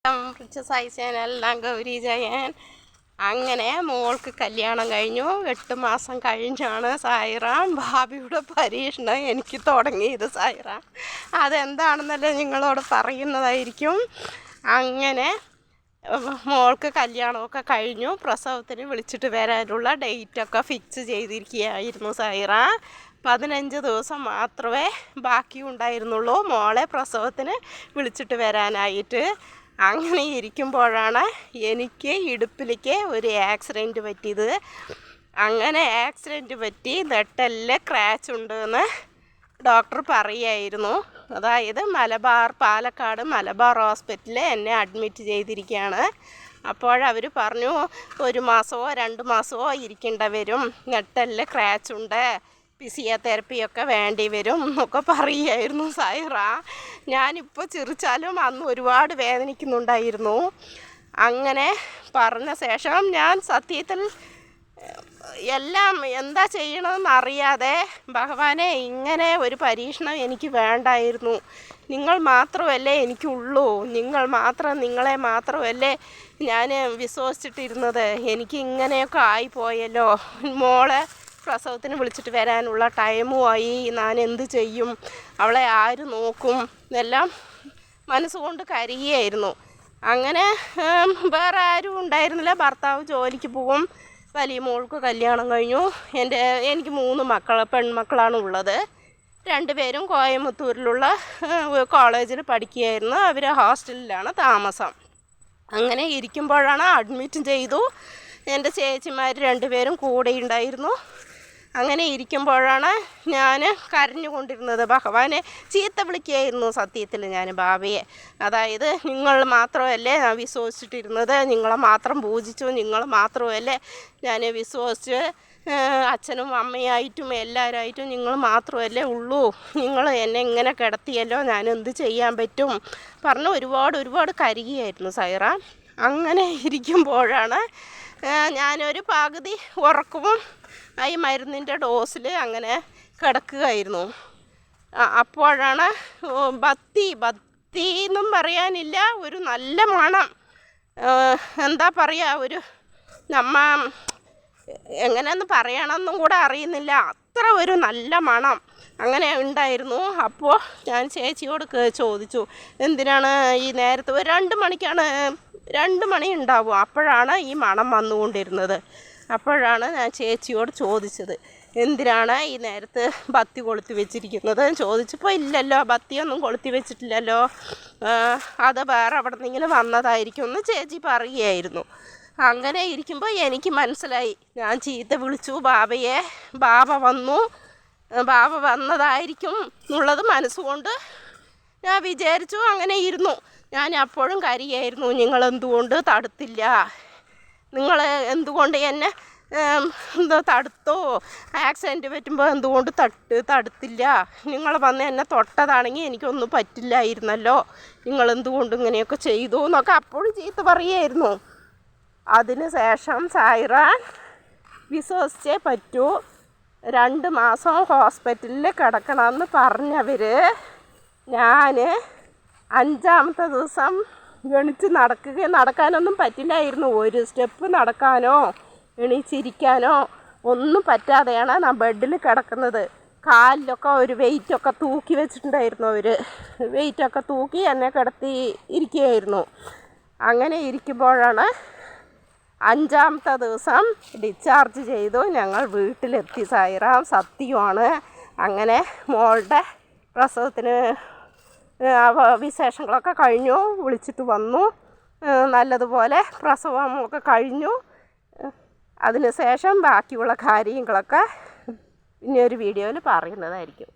എല്ലാം ഗൗരി ജയൻ. അങ്ങനെ മോൾക്ക് കല്യാണം കഴിഞ്ഞു. 8 മാസം കഴിഞ്ഞാണ് സായിറാം ഭാവിയുടെ പരീക്ഷണം എനിക്ക് തുടങ്ങിയത്. സായിറാം അതെന്താണെന്നല്ലേ നിങ്ങളോട് പറയുന്നതായിരിക്കും. അങ്ങനെ മോൾക്ക് കല്യാണമൊക്കെ കഴിഞ്ഞു. പ്രസവത്തിന് വിളിച്ചിട്ട് വരാനുള്ള ഡേറ്റൊക്കെ ഫിക്സ് ചെയ്തിരിക്കുകയായിരുന്നു സായിറാം. 15 ദിവസം മാത്രമേ ബാക്കി ഉണ്ടായിരുന്നുള്ളൂ മോളെ പ്രസവത്തിന് വിളിച്ചിട്ട് വരാനായിട്ട്. അങ്ങനെ ഇരിക്കുമ്പോഴാണ് എനിക്ക് ഇടുപ്പിലേക്ക് ഒരു ആക്സിഡൻറ്റ് പറ്റിയത്. അങ്ങനെ ആക്സിഡൻറ്റ് പറ്റി നെട്ടെല്ല് ക്രാച്ച് ഉണ്ടെന്ന് ഡോക്ടർ പറയുമായിരുന്നു. അതായത് പാലക്കാട് മലബാർ ഹോസ്പിറ്റലിൽ എന്നെ അഡ്മിറ്റ് ചെയ്തിരിക്കുകയാണ്. അപ്പോഴവർ പറഞ്ഞു 1 മാസമോ 2 മാസമോ ഇരിക്കേണ്ടി വരും, നെട്ടെല്ല് ക്രാച്ച് ഉണ്ട്, ഫിസിയോതെറപ്പിയൊക്കെ വേണ്ടി വരും എന്നൊക്കെ പറയുമായിരുന്നു സായിറാം. ഞാനിപ്പോൾ ചിരിച്ചാലും അന്ന് ഒരുപാട് വേദനിക്കുന്നുണ്ടായിരുന്നു. അങ്ങനെ പറഞ്ഞ ശേഷം ഞാൻ സത്യത്തിൽ എല്ലാം എന്താ ചെയ്യണമെന്ന് അറിയാതെ, ഭഗവാനെ ഇങ്ങനെ ഒരു പരീക്ഷണം എനിക്ക് വേണ്ടായിരുന്നു, നിങ്ങൾ മാത്രമല്ലേ എനിക്കുള്ളൂ, നിങ്ങളെ മാത്രമല്ലേ ഞാൻ വിശ്വസിച്ചിട്ടിരുന്നത്, എനിക്ക് ഇങ്ങനെയൊക്കെ ആയിപ്പോയല്ലോ, മോളെ പ്രസവത്തിന് വിളിച്ചിട്ട് വരാനുള്ള ടൈമും ആയി, ഞാൻ എന്ത് ചെയ്യും, അവളെ ആര് നോക്കും എന്നെല്ലാം മനസ്സുകൊണ്ട് കരയുകയായിരുന്നു. അങ്ങനെ വേറെ ആരും ഉണ്ടായിരുന്നില്ല. ഭർത്താവ് ജോലിക്ക് പോകും. വലിയ മോൾക്ക് കല്യാണം കഴിഞ്ഞു. എനിക്ക് 3 പെൺമക്കളാണ് ഉള്ളത്. 2 പേരും കോയമ്പത്തൂരിലുള്ള കോളേജിൽ പഠിക്കുകയായിരുന്നു. അവർ ഹോസ്റ്റലിലാണ് താമസം. അങ്ങനെ ഇരിക്കുമ്പോഴാണ് അഡ്മിറ്റ് ചെയ്തു. എൻ്റെ ചേച്ചിമാർ 2 പേരും കൂടെ ഉണ്ടായിരുന്നു. അങ്ങനെ ഇരിക്കുമ്പോഴാണ് ഞാൻ കരഞ്ഞുകൊണ്ടിരുന്നത്. ഭഗവാനെ ചീത്ത വിളിക്കുകയായിരുന്നു സത്യത്തിൽ ഞാൻ ഭാവിയെ. അതായത് നിങ്ങൾ മാത്രമല്ലേ ഞാൻ വിശ്വസിച്ചിട്ടിരുന്നത്, നിങ്ങളെ മാത്രം പൂജിച്ചു, നിങ്ങൾ മാത്രമല്ലേ ഞാൻ വിശ്വസിച്ച്, അച്ഛനും അമ്മയായിട്ടും എല്ലാവരായിട്ടും നിങ്ങൾ മാത്രമല്ലേ ഉള്ളൂ, നിങ്ങൾ എന്നെ ഇങ്ങനെ കിടത്തിയല്ലോ, ഞാൻ എന്ത് ചെയ്യാൻ പറ്റും പറഞ്ഞ് ഒരുപാട് കരയുകയായിരുന്നു സായിറാം. അങ്ങനെ ഇരിക്കുമ്പോഴാണ് ഞാനൊരു പകുതി ഉറക്കവും ഈ മരുന്നിൻ്റെ ഡോസിൽ അങ്ങനെ കിടക്കുകയായിരുന്നു. അപ്പോഴാണ് ബത്തി എന്നും പറയാനില്ല, ഒരു നല്ല മണം, എന്താ പറയുക, ഒരു എങ്ങനെയെന്ന് പറയണമെന്നും കൂടെ അറിയുന്നില്ല, അത്ര ഒരു നല്ല മണം അങ്ങനെ ഉണ്ടായിരുന്നു. അപ്പോൾ ഞാൻ ചേച്ചിയോട് ചോദിച്ചു, എന്തിനാണ് ഈ നേരത്തെ, ഒരു 2 മണിക്കാണ്, 2 മണി ഉണ്ടാവും, അപ്പോഴാണ് ഈ മണം വന്നുകൊണ്ടിരുന്നത്. അപ്പോഴാണ് ഞാൻ ചേച്ചിയോട് ചോദിച്ചത്, എന്തിനാണ് ഈ നേരത്ത് ബത്തി കൊളുത്തി വെച്ചിരിക്കുന്നത് ചോദിച്ചപ്പോൾ, ഇല്ലല്ലോ ബത്തിയൊന്നും കൊളുത്തി വെച്ചിട്ടില്ലല്ലോ, അത് വേറെ എവിടെ നിന്നെങ്കിലും വന്നതായിരിക്കും എന്ന് ചേച്ചി പറയുകയായിരുന്നു. അങ്ങനെ ഇരിക്കുമ്പോൾ എനിക്ക് മനസ്സിലായി, ഞാൻ ചീത്ത വിളിച്ചു ബാബയെ, ബാബ വന്നതായിരിക്കും എന്നുള്ളത് മനസ്സുകൊണ്ട് ഞാൻ വിചാരിച്ചു. അങ്ങനെ ഇരുന്നു. ഞാൻ അപ്പോഴും കരയായിരുന്നു, നിങ്ങളെന്തുകൊണ്ട് തടുത്തില്ല, നിങ്ങൾ എന്തുകൊണ്ട് എന്നെ തടുത്തോ, ആക്സിഡൻറ്റ് പറ്റുമ്പോൾ എന്തുകൊണ്ട് തടുത്തില്ല, നിങ്ങൾ വന്ന് എന്നെ തൊട്ടതാണെങ്കിൽ എനിക്കൊന്നും പറ്റില്ലായിരുന്നല്ലോ, നിങ്ങളെന്തുകൊണ്ട് ഇങ്ങനെയൊക്കെ ചെയ്തു എന്നൊക്കെ അപ്പോഴും ചീത്ത പറയുമായിരുന്നു. അതിന് ശേഷം സായിറാം വിശ്വസിച്ചേ പറ്റൂ. 2 മാസം ഹോസ്പിറ്റലിൽ കിടക്കണമെന്ന് പറഞ്ഞവർ, ഞാൻ 5-ാമത്തെ ദിവസം നടക്കാനൊന്നും പറ്റില്ലായിരുന്നു. ഒരു സ്റ്റെപ്പ് നടക്കാനോ എണീച്ചിരിക്കാനോ ഒന്നും പറ്റാതെയാണ് ഞാൻ ബെഡിൽ കിടക്കുന്നത്. കാലിലൊക്കെ ഒരു വെയിറ്റൊക്കെ തൂക്കി വെച്ചിട്ടുണ്ടായിരുന്നു. അവർ വെയിറ്റൊക്കെ തൂക്കി എന്നെ കിടത്തി ഇരിക്കുകയായിരുന്നു. അങ്ങനെ ഇരിക്കുമ്പോഴാണ് 5-ാമത്തെ ദിവസം ഡിസ്ചാർജ് ചെയ്തു. ഞങ്ങൾ വീട്ടിലെത്തി സായിറാം, സത്യമാണ്. അങ്ങനെ മോളുടെ പ്രസവത്തിന് വിശേഷങ്ങളൊക്കെ കഴിഞ്ഞു, വിളിച്ചിട്ട് വന്നു, നല്ലതുപോലെ പ്രസവമൊക്കെ കഴിഞ്ഞു. അതിന് ശേഷം ബാക്കിയുള്ള കാര്യങ്ങളൊക്കെ ഇനിയൊരു വീഡിയോയിൽ പറയുന്നതായിരിക്കും.